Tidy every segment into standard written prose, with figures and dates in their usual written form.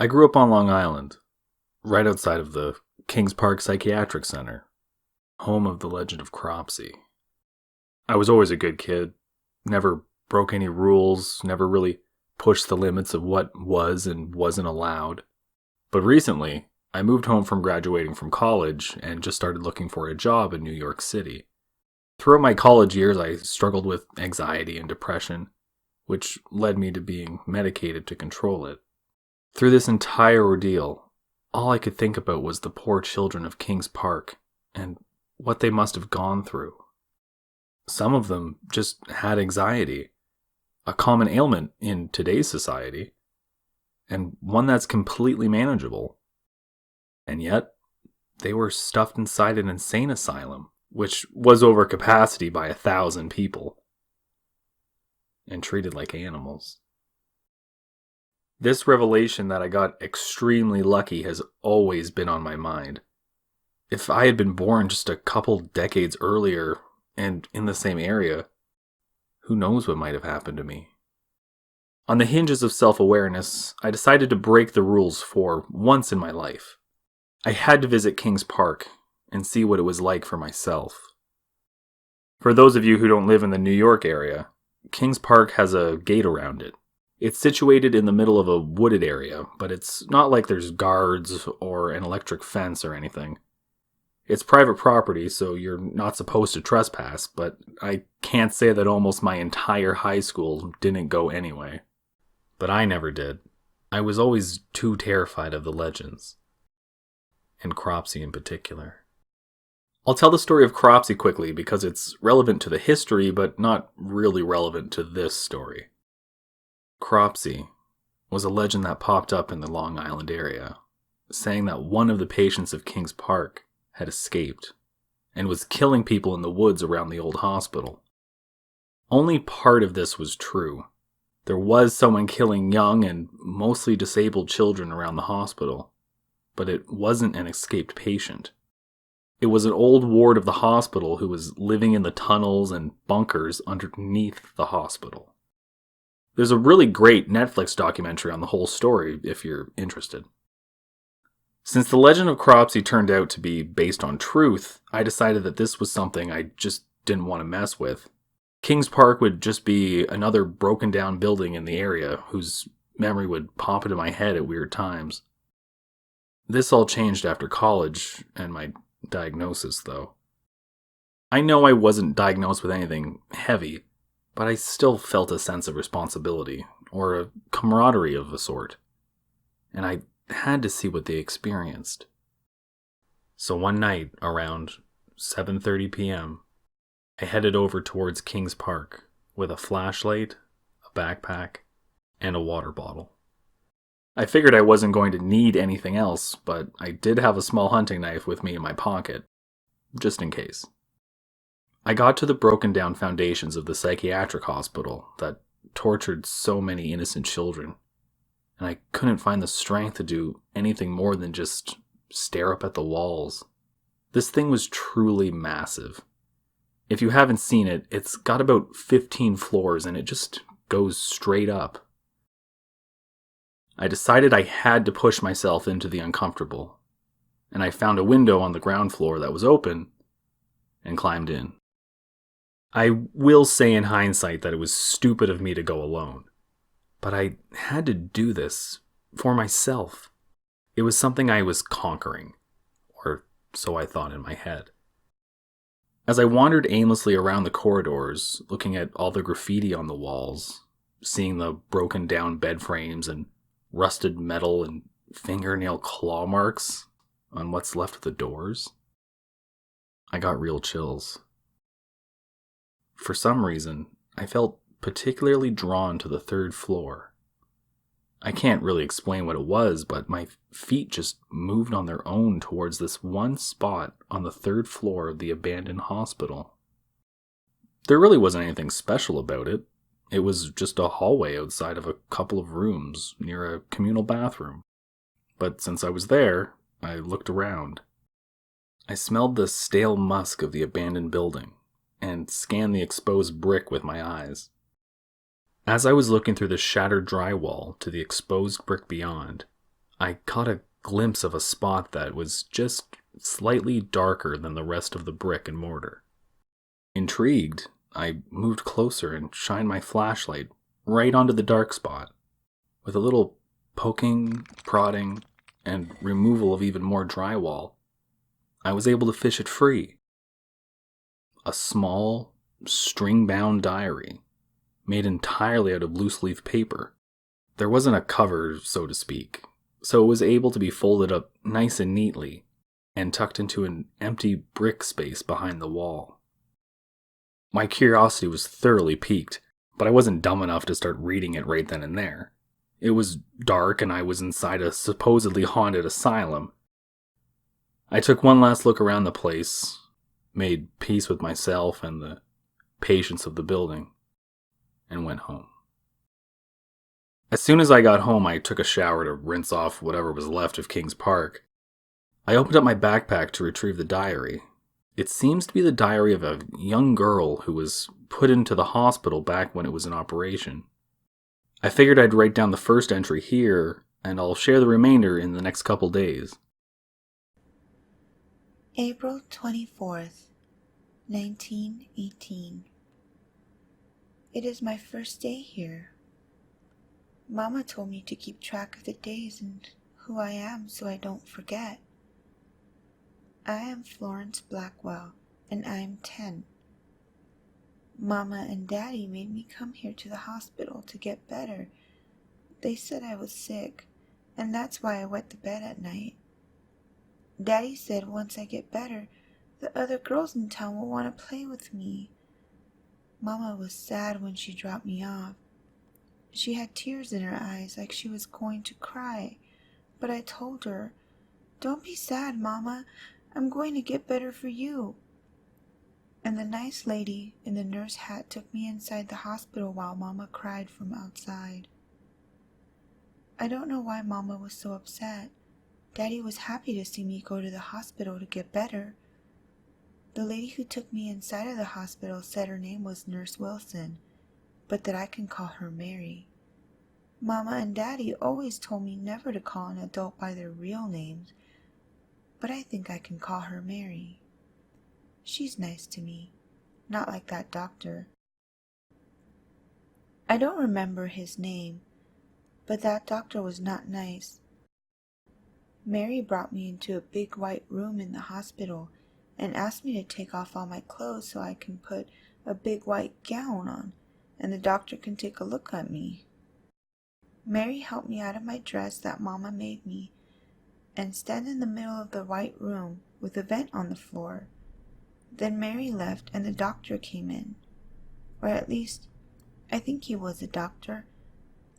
I grew up on Long Island, right outside of the Kings Park Psychiatric Center, home of the legend of Cropsey. I was always a good kid, never broke any rules, never really pushed the limits of what was and wasn't allowed. But recently, I moved home from graduating from college and just started looking for a job in New York City. Throughout my college years, I struggled with anxiety and depression, which led me to being medicated to control it. Through this entire ordeal, all I could think about was the poor children of Kings Park and what they must have gone through. Some of them just had anxiety, a common ailment in today's society, and one that's completely manageable. And yet, they were stuffed inside an insane asylum, which was over capacity by 1,000 people, and treated like animals. This revelation that I got extremely lucky has always been on my mind. If I had been born just a couple decades earlier and in the same area, who knows what might have happened to me? On the hinges of self-awareness, I decided to break the rules for once in my life. I had to visit Kings Park and see what it was like for myself. For those of you who don't live in the New York area, Kings Park has a gate around it. It's situated in the middle of a wooded area, but it's not like there's guards or an electric fence or anything. It's private property, so you're not supposed to trespass, but I can't say that almost my entire high school didn't go anyway. But I never did. I was always too terrified of the legends, and Cropsey in particular. I'll tell the story of Cropsey quickly because it's relevant to the history, but not really relevant to this story. Cropsey was a legend that popped up in the Long Island area, saying that one of the patients of Kings Park had escaped and was killing people in the woods around the old hospital. Only part of this was true. There was someone killing young and mostly disabled children around the hospital, but it wasn't an escaped patient. It was an old ward of the hospital who was living in the tunnels and bunkers underneath the hospital. There's a really great Netflix documentary on the whole story if you're interested. Since the legend of Cropsey turned out to be based on truth, I decided that this was something I just didn't want to mess with. Kings Park would just be another broken down building in the area whose memory would pop into my head at weird times. This all changed after college and my diagnosis, though. I know I wasn't diagnosed with anything heavy, but I still felt a sense of responsibility, or a camaraderie of a sort, and I had to see what they experienced. So one night, around 7:30 p.m., I headed over towards Kings Park with a flashlight, a backpack, and a water bottle. I figured I wasn't going to need anything else, but I did have a small hunting knife with me in my pocket, just in case. I got to the broken down foundations of the psychiatric hospital that tortured so many innocent children, and I couldn't find the strength to do anything more than just stare up at the walls. This thing was truly massive. If you haven't seen it, it's got about 15 floors and it just goes straight up. I decided I had to push myself into the uncomfortable, and I found a window on the ground floor that was open and climbed in. I will say in hindsight that it was stupid of me to go alone, but I had to do this for myself. It was something I was conquering, or so I thought in my head. As I wandered aimlessly around the corridors, looking at all the graffiti on the walls, seeing the broken down bed frames and rusted metal and fingernail claw marks on what's left of the doors, I got real chills. For some reason, I felt particularly drawn to the third floor. I can't really explain what it was, but my feet just moved on their own towards this one spot on the third floor of the abandoned hospital. There really wasn't anything special about it. It was just a hallway outside of a couple of rooms near a communal bathroom. But since I was there, I looked around. I smelled the stale musk of the abandoned building and scanned the exposed brick with my eyes. As I was looking through the shattered drywall to the exposed brick beyond, I caught a glimpse of a spot that was just slightly darker than the rest of the brick and mortar. Intrigued, I moved closer and shined my flashlight right onto the dark spot. With a little poking, prodding, and removal of even more drywall, I was able to fish it free. A small, string-bound diary, made entirely out of loose-leaf paper. There wasn't a cover, so to speak, so it was able to be folded up nice and neatly and tucked into an empty brick space behind the wall. My curiosity was thoroughly piqued, but I wasn't dumb enough to start reading it right then and there. It was dark and I was inside a supposedly haunted asylum. I took one last look around the place, made peace with myself and the patience of the building, and went home. As soon as I got home, I took a shower to rinse off whatever was left of Kings Park. I opened up my backpack to retrieve the diary. It seems to be the diary of a young girl who was put into the hospital back when it was in operation. I figured I'd write down the first entry here, and I'll share the remainder in the next couple days. April 24th, 1918. It is my first day here. Mama told me to keep track of the days and who I am so I don't forget. I am Florence Blackwell, and I am 10. Mama and Daddy made me come here to the hospital to get better. They said I was sick, and that's why I wet the bed at night. Daddy said once I get better, the other girls in town will want to play with me. Mama was sad when she dropped me off. She had tears in her eyes like she was going to cry, but I told her, "Don't be sad, Mama. I'm going to get better for you." And the nice lady in the nurse hat took me inside the hospital while Mama cried from outside. I don't know why Mama was so upset. Daddy was happy to see me go to the hospital to get better. The lady who took me inside of the hospital said her name was Nurse Wilson, but that I can call her Mary. Mama and Daddy always told me never to call an adult by their real names, but I think I can call her Mary. She's nice to me, not like that doctor. I don't remember his name, but that doctor was not nice. Mary brought me into a big white room in the hospital and asked me to take off all my clothes so I can put a big white gown on and the doctor can take a look at me. Mary helped me out of my dress that Mama made me and stand in the middle of the white room with a vent on the floor. Then Mary left and the doctor came in, or at least I think he was a doctor.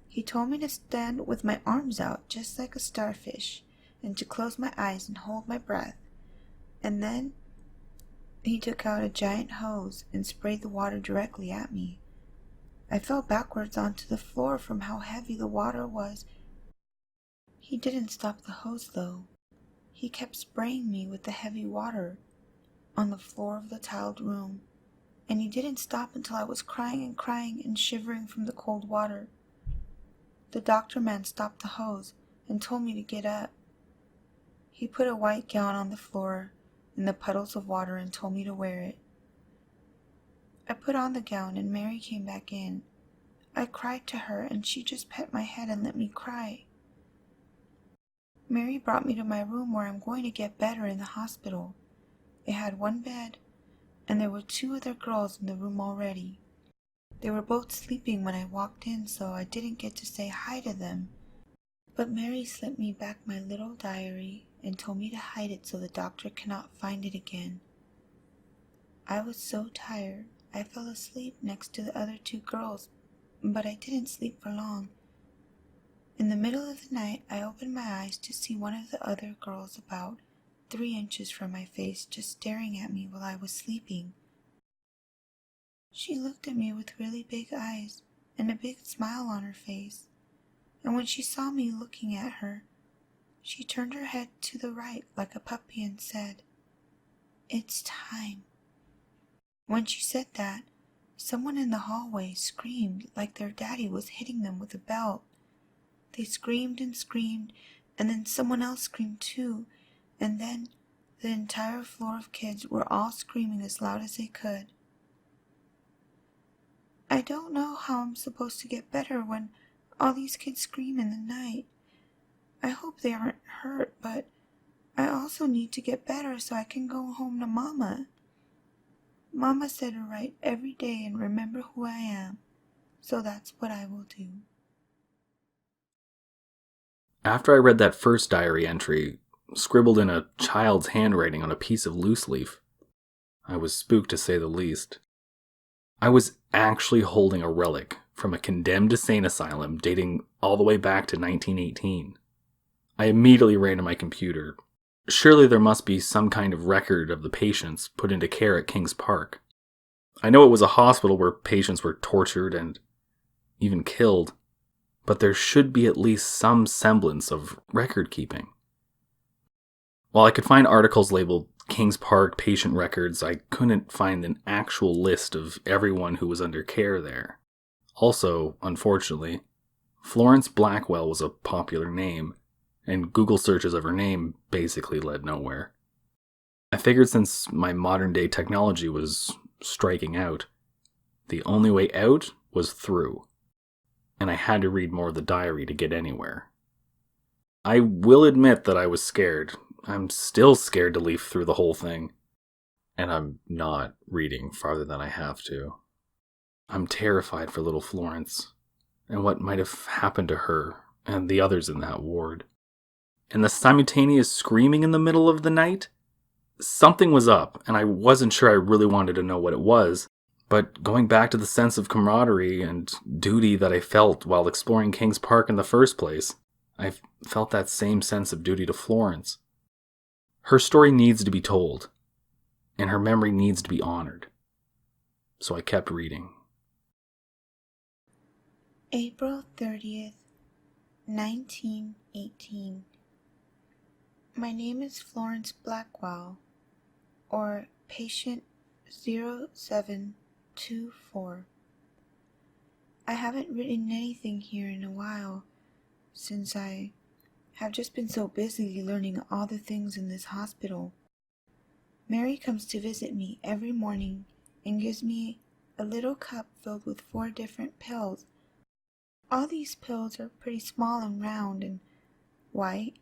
He told me to stand with my arms out just like a starfish and to close my eyes and hold my breath. And then he took out a giant hose and sprayed the water directly at me. I fell backwards onto the floor from how heavy the water was. He didn't stop the hose though. He kept spraying me with the heavy water on the floor of the tiled room, and he didn't stop until I was crying and shivering from the cold water. The doctor man stopped the hose and told me to get up. He put a white gown on the floor in the puddles of water and told me to wear it. I put on the gown and Mary came back in. I cried to her and she just pet my head and let me cry. Mary brought me to my room where I'm going to get better in the hospital. It had one bed, and there were 2 other girls in the room already. They were both sleeping when I walked in, so I didn't get to say hi to them. But Mary slipped me back my little diary and told me to hide it so the doctor cannot find it again. I was so tired, I fell asleep next to the other 2 girls, but I didn't sleep for long. In the middle of the night, I opened my eyes to see one of the other girls about 3 inches from my face just staring at me while I was sleeping. She looked at me with really big eyes and a big smile on her face, and when she saw me looking at her, she turned her head to the right like a puppy and said, "It's time." When she said that, someone in the hallway screamed like their daddy was hitting them with a belt. They screamed and screamed, and then someone else screamed too, and then the entire floor of kids were all screaming as loud as they could. I don't know how I'm supposed to get better when all these kids scream in the night. I hope they aren't hurt, but I also need to get better so I can go home to Mama. Mama said to write every day and remember who I am, so that's what I will do. After I read that first diary entry, scribbled in a child's handwriting on a piece of loose leaf, I was spooked to say the least. I was actually holding a relic from a condemned insane asylum dating all the way back to 1918. I immediately ran to my computer. Surely there must be some kind of record of the patients put into care at Kings Park. I know it was a hospital where patients were tortured and even killed, but there should be at least some semblance of record keeping. While I could find articles labeled Kings Park patient records, I couldn't find an actual list of everyone who was under care there. Also, unfortunately, Florence Blackwell was a popular name, and Google searches of her name basically led nowhere. I figured since my modern day technology was striking out, the only way out was through, and I had to read more of the diary to get anywhere. I will admit that I was scared. I'm still scared to leaf through the whole thing, and I'm not reading farther than I have to. I'm terrified for little Florence, and what might have happened to her and the others in that ward. And the simultaneous screaming in the middle of the night? Something was up, and I wasn't sure I really wanted to know what it was, but going back to the sense of camaraderie and duty that I felt while exploring Kings Park in the first place, I felt that same sense of duty to Florence. Her story needs to be told, and her memory needs to be honored. So I kept reading. April 30th, 1918. My name is Florence Blackwell, or patient 0724. I haven't written anything here in a while, since I have just been so busy learning all the things in this hospital. Mary comes to visit me every morning and gives me a little cup filled with 4 different pills. All these pills are pretty small and round and white,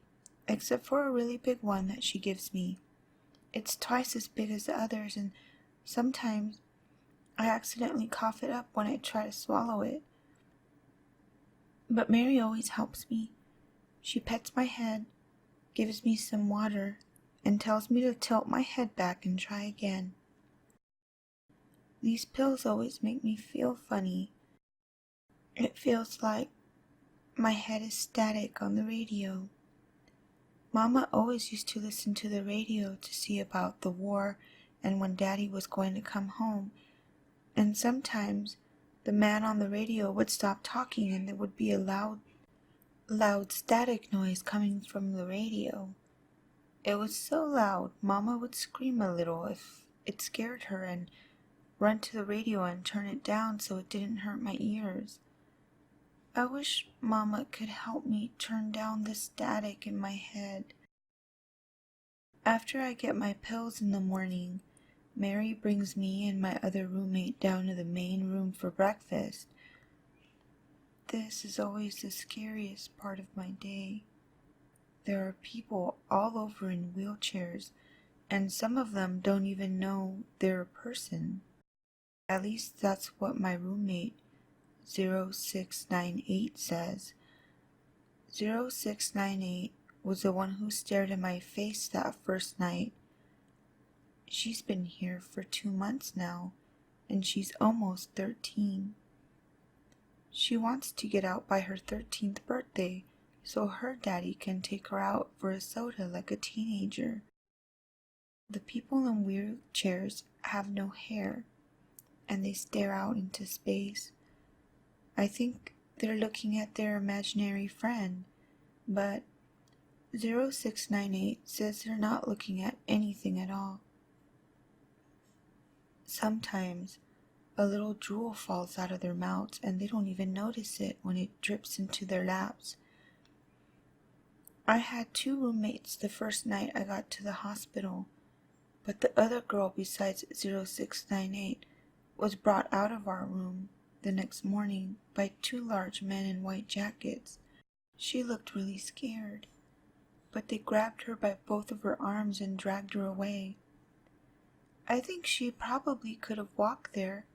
except for a really big one that she gives me. It's twice as big as the others, and sometimes I accidentally cough it up when I try to swallow it. But Mary always helps me. She pets my head, gives me some water, and tells me to tilt my head back and try again. These pills always make me feel funny. It feels like my head is static on the radio. Mama always used to listen to the radio to see about the war and when Daddy was going to come home, and sometimes the man on the radio would stop talking and there would be a loud static noise coming from the radio. It was so loud, Mama would scream a little if it scared her and run to the radio and turn it down so it didn't hurt my ears. I wish Mama could help me turn down the static in my head. After I get my pills in the morning, Mary brings me and my other roommate down to the main room for breakfast. This is always the scariest part of my day. There are people all over in wheelchairs, and some of them don't even know they're a person. At least that's what my roommate 0698 says. 0698 was the one who stared in my face that first night. She's been here for 2 months now, and she's almost 13. She wants to get out by her 13th birthday so her daddy can take her out for a soda like a teenager. The people in wheelchairs have no hair, and they stare out into space. I think they're looking at their imaginary friend, but 0698 says they're not looking at anything at all. Sometimes a little drool falls out of their mouths and they don't even notice it when it drips into their laps. I had 2 roommates the first night I got to the hospital, but the other girl besides 0698 was brought out of our room the next morning by 2 large men in white jackets. She looked really scared, but they grabbed her by both of her arms and dragged her away. I think she probably could have walked there,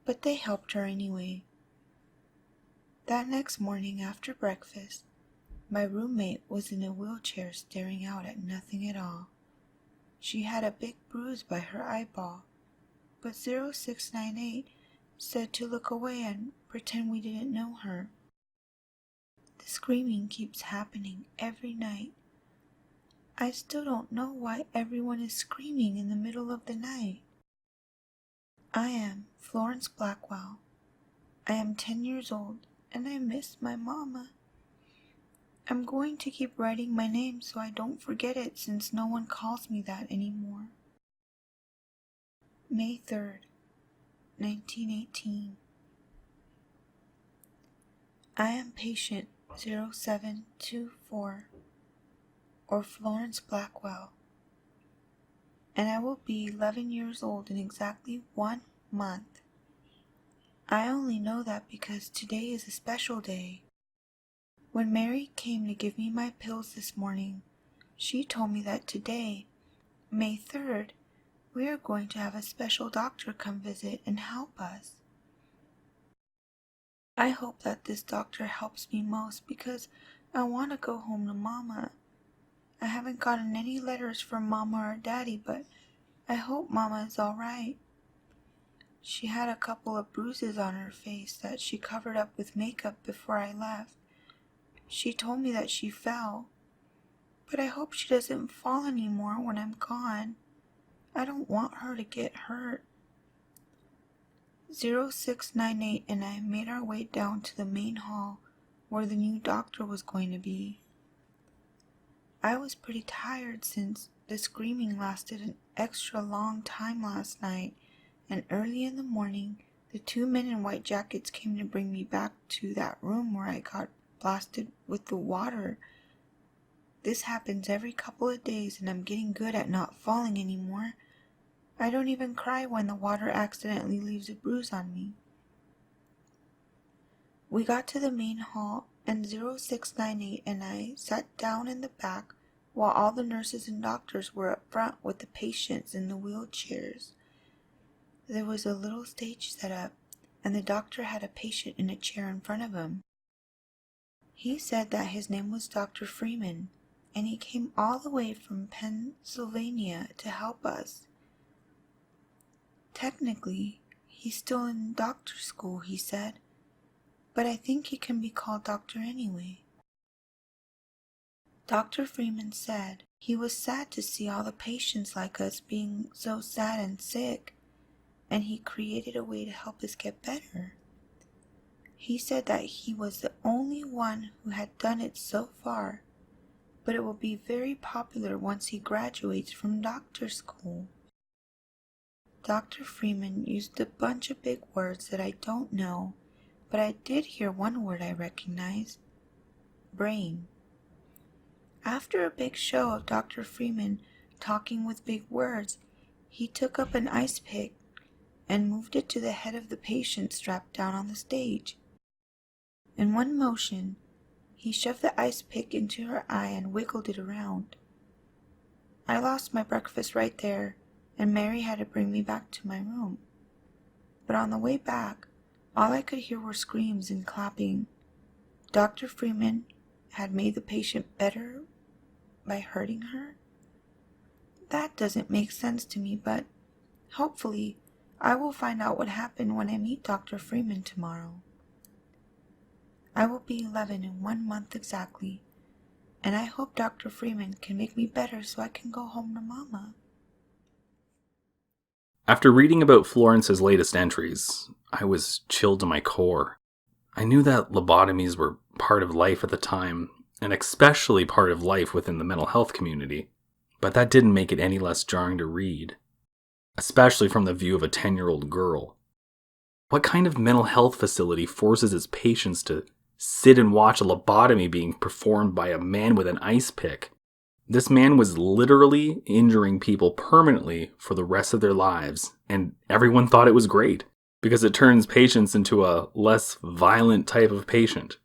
but they helped her anyway. That next morning after breakfast, my roommate was in a wheelchair staring out at nothing at all. She had a big bruise by her eyeball, but 0698 said to look away and pretend we didn't know her. The screaming keeps happening every night. I still don't know why everyone is screaming in the middle of the night. I am Florence Blackwell. I am 10 years old and I miss my mama. I'm going to keep writing my name so I don't forget it since no one calls me that anymore. May 3rd, 1918. I am patient 0724, or Florence Blackwell, and I will be 11 years old in exactly 1 month. I only know that because today is a special day. When Mary came to give me my pills this morning, she told me that today, May 3rd, we are going to have a special doctor come visit and help us. I hope that this doctor helps me most because I want to go home to Mama. I haven't gotten any letters from Mama or Daddy, but I hope Mama is all right. She had a couple of bruises on her face that she covered up with makeup before I left. She told me that she fell, but I hope she doesn't fall anymore when I'm gone. I don't want her to get hurt. 0698 and I made our way down to the main hall where the new doctor was going to be. I was pretty tired since the screaming lasted an extra long time last night, and early in the morning the 2 men in white jackets came to bring me back to that room where I got blasted with the water. This happens every couple of days and I'm getting good at not falling anymore. I don't even cry when the water accidentally leaves a bruise on me. We got to the main hall and 0698 and I sat down in the back while all the nurses and doctors were up front with the patients in the wheelchairs. There was a little stage set up and the doctor had a patient in a chair in front of him. He said that his name was Dr. Freeman and he came all the way from Pennsylvania to help us. Technically, he's still in doctor school, he said, but I think he can be called doctor anyway. Dr. Freeman said he was sad to see all the patients like us being so sad and sick, and he created a way to help us get better. He said that he was the only one who had done it so far, but it will be very popular once he graduates from doctor school. Dr. Freeman used a bunch of big words that I don't know, but I did hear one word I recognized: brain. After a big show of Dr. Freeman talking with big words, he took up an ice pick and moved it to the head of the patient strapped down on the stage. In one motion, he shoved the ice pick into her eye and wiggled it around. I lost my breakfast right there, and Mary had to bring me back to my room. But on the way back, all I could hear were screams and clapping. Dr. Freeman had made the patient better by hurting her? That doesn't make sense to me, but hopefully I will find out what happened when I meet Dr. Freeman tomorrow. I will be 11 in 1 month exactly, and I hope Dr. Freeman can make me better so I can go home to Mama. After reading about Florence's latest entries, I was chilled to my core. I knew that lobotomies were part of life at the time, and especially part of life within the mental health community, but that didn't make it any less jarring to read, especially from the view of a 10-year-old girl. What kind of mental health facility forces its patients to sit and watch a lobotomy being performed by a man with an ice pick. This man was literally injuring people permanently for the rest of their lives, and everyone thought it was great, because it turns patients into a less violent type of patient.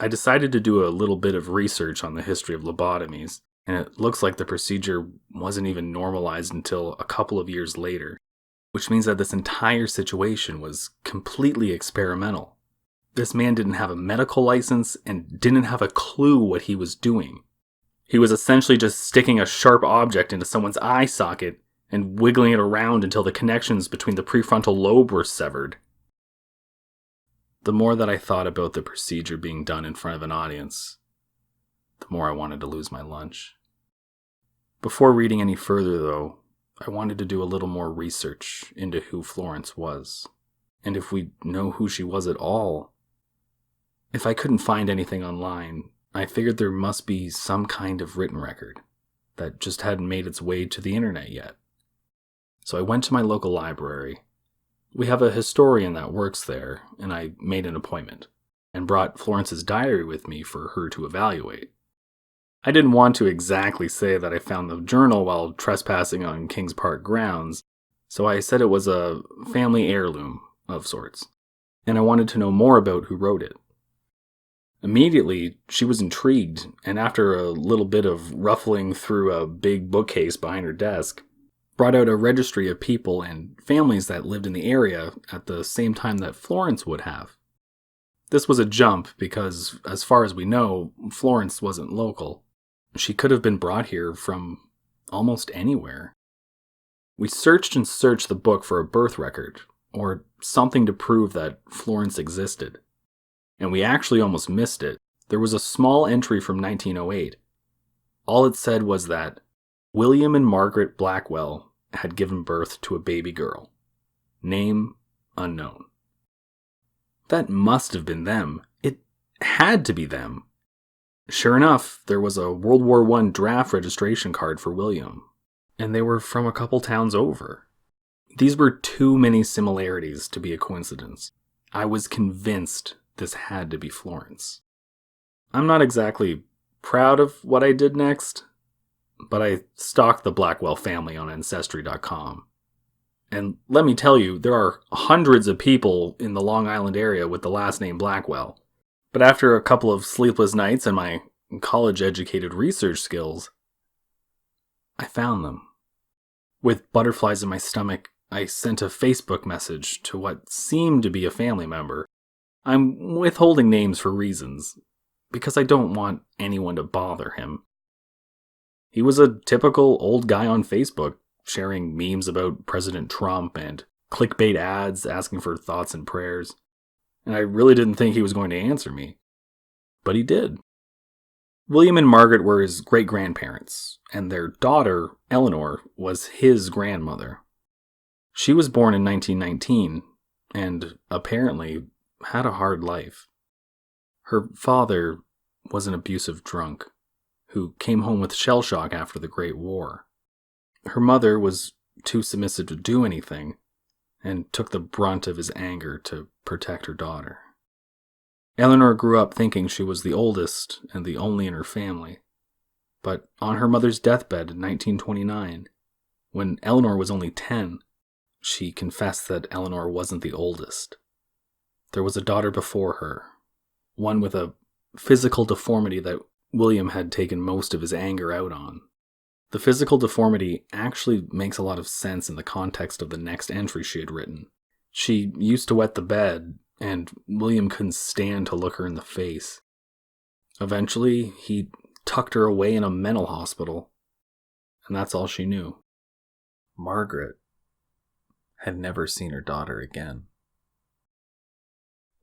I decided to do a little bit of research on the history of lobotomies, and it looks like the procedure wasn't even normalized until a couple of years later, which means that this entire situation was completely experimental. This man didn't have a medical license and didn't have a clue what he was doing. He was essentially just sticking a sharp object into someone's eye socket and wiggling it around until the connections between the prefrontal lobe were severed. The more that I thought about the procedure being done in front of an audience, the more I wanted to lose my lunch. Before reading any further, though, I wanted to do a little more research into who Florence was, and if we know who she was at all. If I couldn't find anything online, I figured there must be some kind of written record that just hadn't made its way to the internet yet. So I went to my local library. We have a historian that works there, and I made an appointment, and brought Florence's diary with me for her to evaluate. I didn't want to exactly say that I found the journal while trespassing on Kings Park grounds, so I said it was a family heirloom of sorts, and I wanted to know more about who wrote it. Immediately, she was intrigued, and after a little bit of ruffling through a big bookcase behind her desk, brought out a registry of people and families that lived in the area at the same time that Florence would have. This was a jump because, as far as we know, Florence wasn't local. She could have been brought here from almost anywhere. We searched and searched the book for a birth record, or something to prove that Florence existed. And we actually almost missed it. There was a small entry from 1908. All it said was that William and Margaret Blackwell had given birth to a baby girl. Name unknown. That must have been them. It had to be them. Sure enough, there was a World War I draft registration card for William, and they were from a couple towns over. These were too many similarities to be a coincidence. I was convinced this had to be Florence. I'm not exactly proud of what I did next, but I stalked the Blackwell family on Ancestry.com. And let me tell you, there are hundreds of people in the Long Island area with the last name Blackwell. But after a couple of sleepless nights and my college-educated research skills, I found them. With butterflies in my stomach, I sent a Facebook message to what seemed to be a family member. I'm withholding names for reasons, because I don't want anyone to bother him. He was a typical old guy on Facebook, sharing memes about President Trump and clickbait ads asking for thoughts and prayers. And I really didn't think he was going to answer me. But he did. William and Margaret were his great-grandparents, and their daughter, Eleanor, was his grandmother. She was born in 1919, and apparently had a hard life. Her father was an abusive drunk, who came home with shell shock after the Great War. Her mother was too submissive to do anything, and took the brunt of his anger to protect her daughter. Eleanor grew up thinking she was the oldest and the only in her family, but on her mother's deathbed in 1929, when Eleanor was only 10, she confessed that Eleanor wasn't the oldest. There was a daughter before her, one with a physical deformity that William had taken most of his anger out on. The physical deformity actually makes a lot of sense in the context of the next entry she had written. She used to wet the bed, and William couldn't stand to look her in the face. Eventually, he tucked her away in a mental hospital, and that's all she knew. Margaret had never seen her daughter again.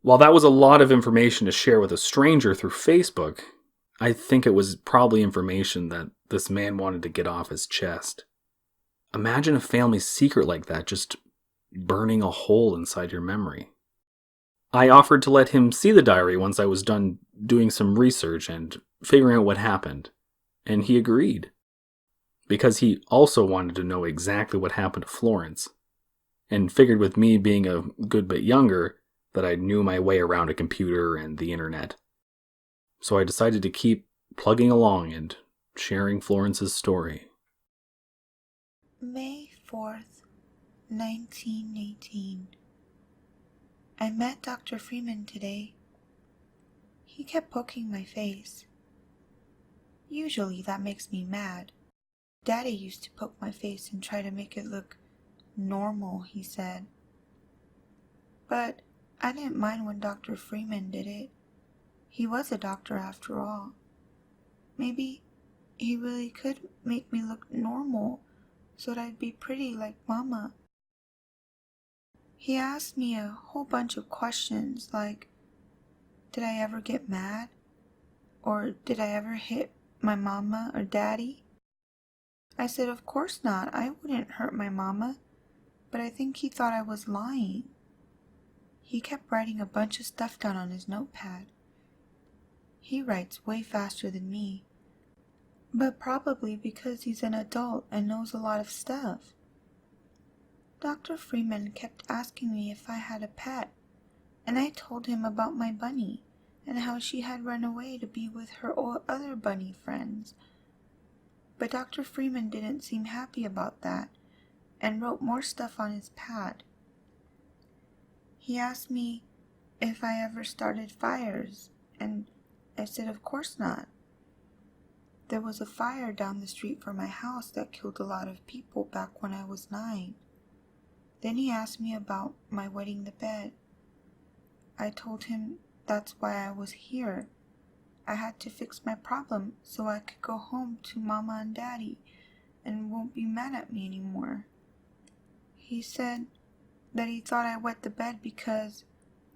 While that was a lot of information to share with a stranger through Facebook, I think it was probably information that this man wanted to get off his chest. Imagine a family secret like that just burning a hole inside your memory. I offered to let him see the diary once I was done doing some research and figuring out what happened, and he agreed. Because he also wanted to know exactly what happened to Florence, and figured with me being a good bit younger, that I knew my way around a computer and the internet. So I decided to keep plugging along and sharing Florence's story. May 4th, 1918. I met Dr. Freeman today. He kept poking my face. Usually that makes me mad. Daddy used to poke my face and try to make it look normal, he said. But I didn't mind when Dr. Freeman did it. He was a doctor after all. Maybe he really could make me look normal so that I'd be pretty like Mama. He asked me a whole bunch of questions like, did I ever get mad? Or did I ever hit my Mama or Daddy? I said, of course not. I wouldn't hurt my Mama. But I think he thought I was lying. He kept writing a bunch of stuff down on his notepad. He writes way faster than me, but probably because he's an adult and knows a lot of stuff. Dr. Freeman kept asking me if I had a pet, and I told him about my bunny and how she had run away to be with her other bunny friends. But Dr. Freeman didn't seem happy about that and wrote more stuff on his pad. He asked me if I ever started fires, and I said of course not. There was a fire down the street from my house that killed a lot of people back when I was 9. Then he asked me about my wetting the bed. I told him that's why I was here. I had to fix my problem so I could go home to Mama and Daddy and won't be mad at me anymore. He said that he thought I wet the bed because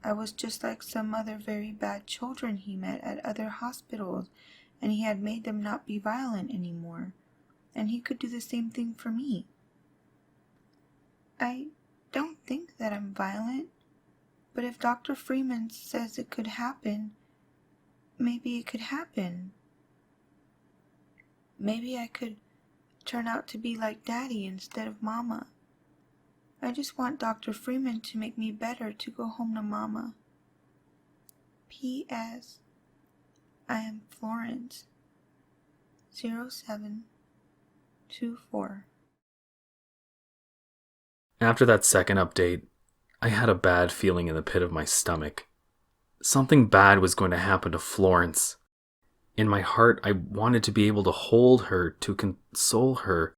I was just like some other very bad children he met at other hospitals, and he had made them not be violent anymore, and he could do the same thing for me. I don't think that I'm violent, but if Dr. Freeman says it could happen, maybe it could happen. Maybe I could turn out to be like Daddy instead of Mama. I just want Dr. Freeman to make me better to go home to Mama. P.S. I am Florence. 0724. After that second update, I had a bad feeling in the pit of my stomach. Something bad was going to happen to Florence. In my heart, I wanted to be able to hold her, to console her,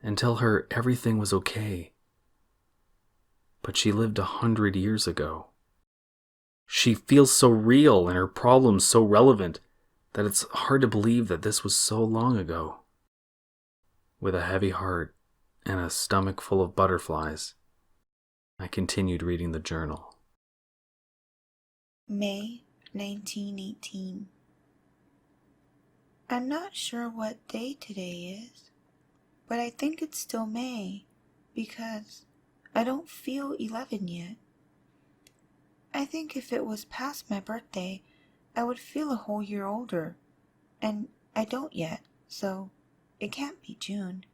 and tell her everything was okay. But she lived 100 years ago. She feels so real and her problems so relevant that it's hard to believe that this was so long ago. With a heavy heart and a stomach full of butterflies, I continued reading the journal. May 1918. I'm not sure what day today is, but I think it's still May because I don't feel 11 yet. I think if it was past my birthday, I would feel a whole year older, and I don't yet, so it can't be June.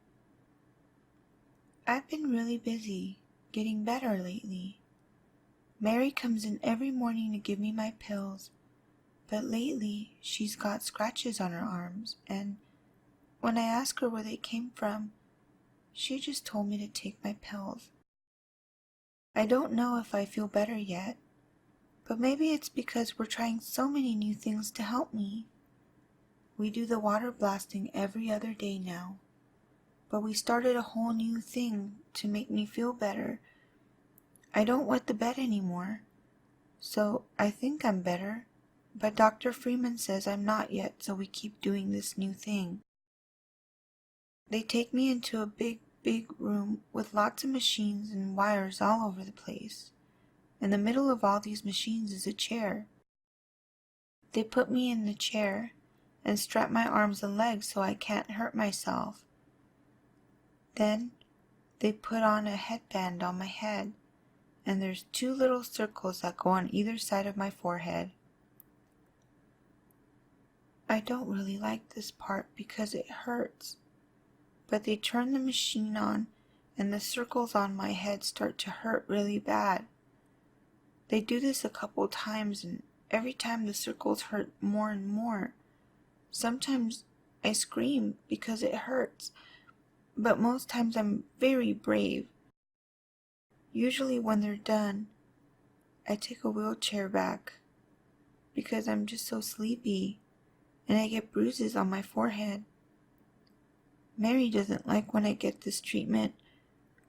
I've been really busy, getting better lately. Mary comes in every morning to give me my pills, but lately she's got scratches on her arms, and when I ask her where they came from, she just told me to take my pills. I don't know if I feel better yet, but maybe it's because we're trying so many new things to help me. We do the water blasting every other day now, but we started a whole new thing to make me feel better. I don't wet the bed anymore, so I think I'm better, but Dr. Freeman says I'm not yet, so we keep doing this new thing. They take me into a big room with lots of machines and wires all over the place. In the middle of all these machines is a chair. They put me in the chair and strap my arms and legs so I can't hurt myself. Then they put on a headband on my head, and there's 2 little circles that go on either side of my forehead. I don't really like this part because it hurts, but they turn the machine on and the circles on my head start to hurt really bad. They do this a couple times, and every time the circles hurt more and more. Sometimes I scream because it hurts, but most times I'm very brave. Usually when they're done, I take a wheelchair back because I'm just so sleepy and I get bruises on my forehead. Mary doesn't like when I get this treatment.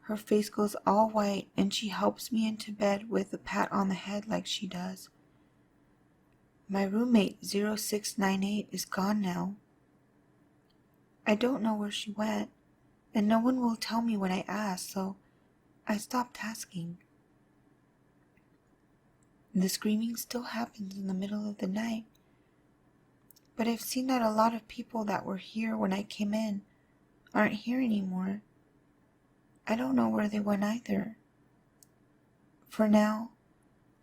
Her face goes all white and she helps me into bed with a pat on the head like she does. My roommate 0698 is gone now. I don't know where she went, and no one will tell me when I ask, so I stopped asking. The screaming still happens in the middle of the night, but I've seen that a lot of people that were here when I came in aren't here anymore. I don't know where they went either. For now,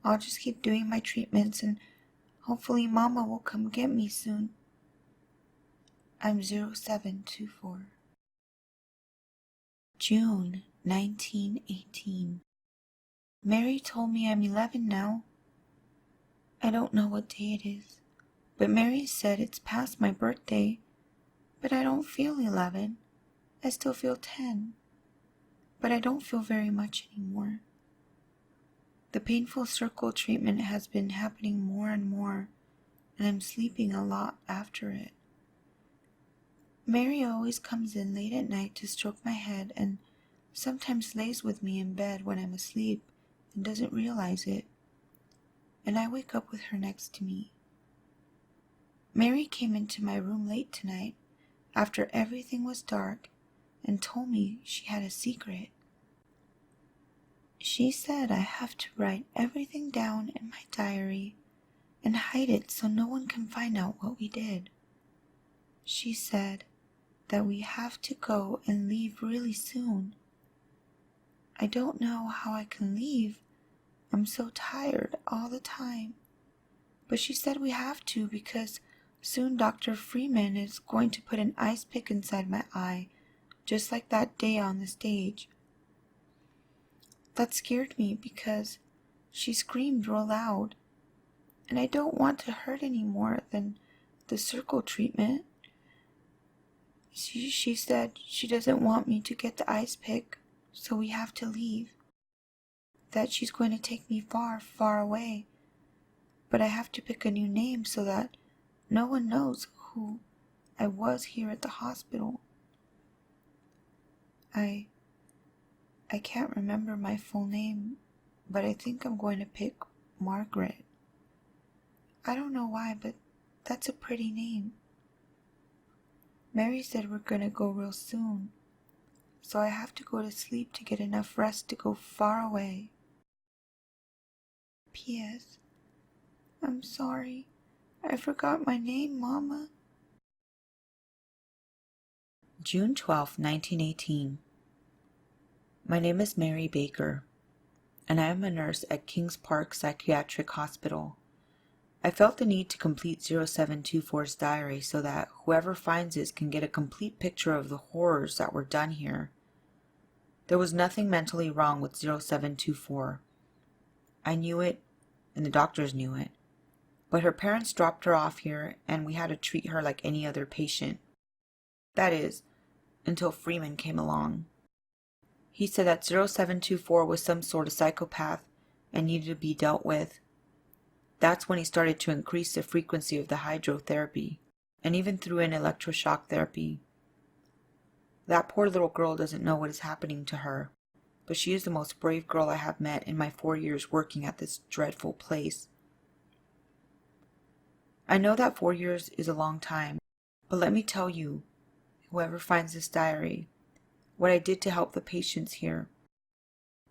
I'll just keep doing my treatments and hopefully Mama will come get me soon. I'm 0724. June 1918. Mary told me I'm 11 now. I don't know what day it is, but Mary said it's past my birthday, but I don't feel 11. I still feel 10, but I don't feel very much anymore. The painful circle treatment has been happening more and more, and I'm sleeping a lot after it. Mary always comes in late at night to stroke my head and sometimes lays with me in bed when I'm asleep and doesn't realize it, and I wake up with her next to me. Mary came into my room late tonight after everything was dark and told me she had a secret. She said I have to write everything down in my diary and hide it so no one can find out what we did. She said that we have to go and leave really soon. I don't know how I can leave. I'm so tired all the time. But she said we have to because soon Dr. Freeman is going to put an ice pick inside my eye, just like that day on the stage. That scared me because she screamed real loud, and I don't want to hurt any more than the circle treatment. She said she doesn't want me to get the ice pick, so we have to leave. That she's going to take me far, far away, but I have to pick a new name so that no one knows who I was here at the hospital. I can't remember my full name, but I think I'm going to pick Margaret. I don't know why, but that's a pretty name. Mary said we're going to go real soon, so I have to go to sleep to get enough rest to go far away. P.S. I'm sorry. I forgot my name, Mama. June 12, 1918. My name is Mary Baker, and I am a nurse at Kings Park Psychiatric Hospital. I felt the need to complete 0724's diary so that whoever finds it can get a complete picture of the horrors that were done here. There was nothing mentally wrong with 0724. I knew it, and the doctors knew it. But her parents dropped her off here, and we had to treat her like any other patient. That is, until Freeman came along. He said that 0724 was some sort of psychopath and needed to be dealt with. That's when he started to increase the frequency of the hydrotherapy, and even threw in electroshock therapy. That poor little girl doesn't know what is happening to her, but she is the most brave girl I have met in my 4 years working at this dreadful place. I know that 4 years is a long time, but let me tell you, whoever finds this diary, what I did to help the patients here.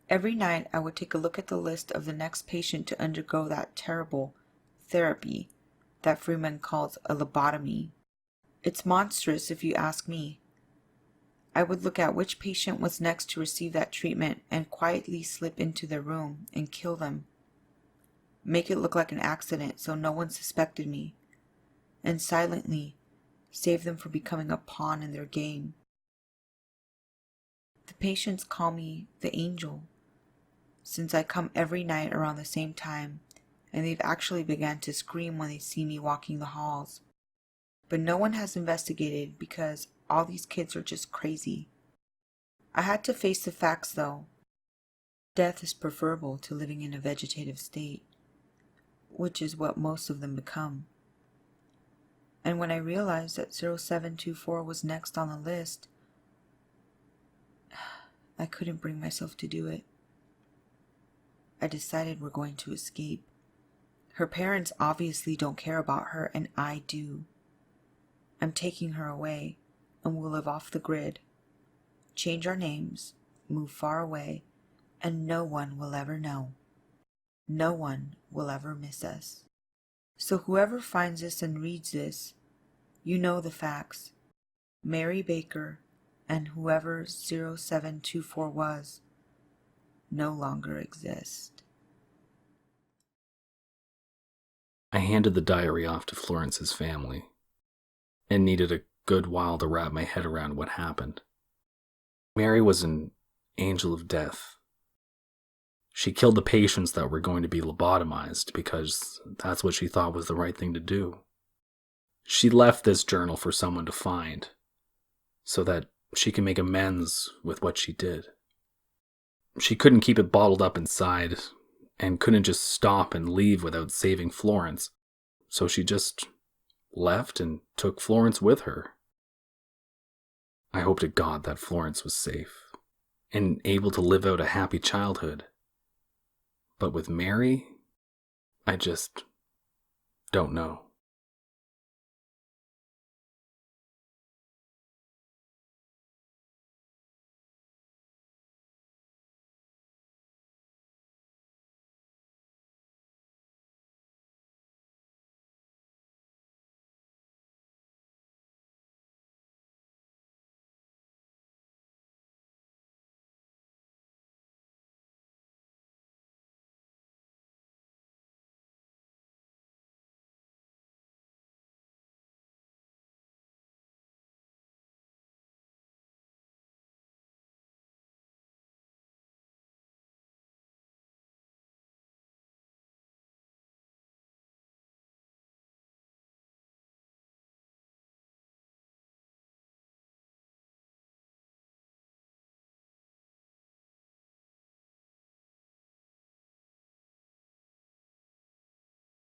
Every night I would take a look at the list of the next patient to undergo that terrible therapy that Freeman calls a lobotomy. It's monstrous if you ask me. I would look at which patient was next to receive that treatment and quietly slip into their room and kill them. Make it look like an accident so no one suspected me, and silently save them from becoming a pawn in their game. The patients call me the angel. since I come every night around the same time, and they've actually begun to scream when they see me walking the halls. But no one has investigated because all these kids are just crazy. I had to face the facts though. Death is preferable to living in a vegetative state, which is what most of them become. And when I realized that 0724 was next on the list, I couldn't bring myself to do it. I decided we're going to escape. Her parents obviously don't care about her, and I do. I'm taking her away, and we'll live off the grid, change our names, move far away, and no one will ever know. No one will ever miss us. So whoever finds this and reads this, you know the facts. Mary Baker and whoever 0724 was no longer exist. I handed the diary off to Florence's family and needed a good while to wrap my head around what happened. Mary was an angel of death. She killed the patients that were going to be lobotomized because that's what she thought was the right thing to do. She left this journal for someone to find so that she can make amends with what she did. She couldn't keep it bottled up inside and couldn't just stop and leave without saving Florence, so she just left and took Florence with her. I hope to God that Florence was safe and able to live out a happy childhood. But with Mary, I just don't know.